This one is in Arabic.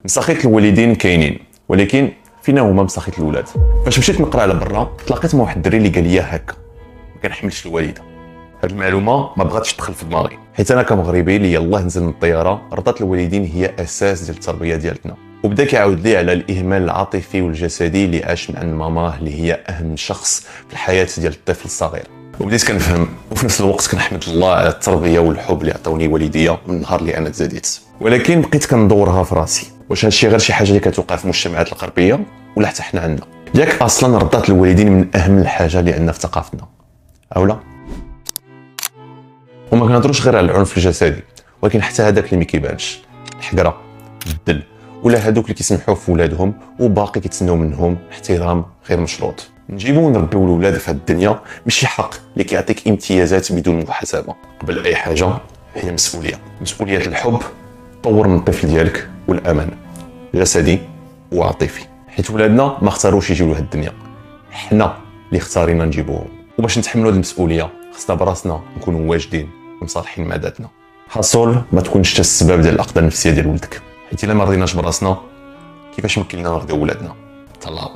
مساخيط الوالدين كاينين، ولكن فينا هما مساخيط الولاد؟ فاش مشيت نقرا على برا تلاقيت مع واحد الدري اللي قال لي هكا: ما كنحملش الوالده. هذه المعلومه ما بغاتش تدخل في دماغي، حيت انا كمغربي اللي يلاه نزل من الطياره رضات الوالدين هي اساس ديال التربيه ديالتنا. وبدا كيعاود لي على الاهمال العاطفي والجسدي اللي عاش من عند ماماه اللي هي اهم شخص في الحياه ديال الطفل الصغير. وبديت كنفهم وفي نفس الوقت كنحمد الله على التربيه والحب اللي عطاوني والديا من النهار اللي انا تزاديت. ولكن بقيت كندورها في راسي، واش هادشي غير شي حاجه اللي كتوقع في المجتمعات الغربيه ولا حتى حنا عندنا؟ ياك اصلا رضات الوالدين من اهم الحاجه اللي عندنا في ثقافتنا اولا؟ وما كنهضروش غير على العنف الجسدي، ولكن حتى هذاك اللي ما كيبانش، الحقره، الدل، ولا هذوك اللي كيسمحوا في ولادهم وباقي كيتسناو منهم احترام غير مشروط. نجيبو ونربيو الولاد في هذه الدنيا ماشي حق اللي كيعطيك امتيازات بدون محاسبه. قبل اي حاجه هي مسؤوليه الحب، طور من الطفل ديالك، والامان جسدي وعاطفي، حيت ولادنا ما اختاروش يجيو لهاد الدنيا، حنا اللي اختارينا نجيبوهم. وباش نتحملوا هذه المسؤوليه خصنا براسنا نكونوا واجدين ومصالحين مع ذاتنا. حصول ما تكونش حتى السبب ديال الاقدار النفسيه ديال ولدك، حيت الا ما رضيناش براسنا كيفاش ممكن لنا نرضيو ولادنا؟ تهلاو.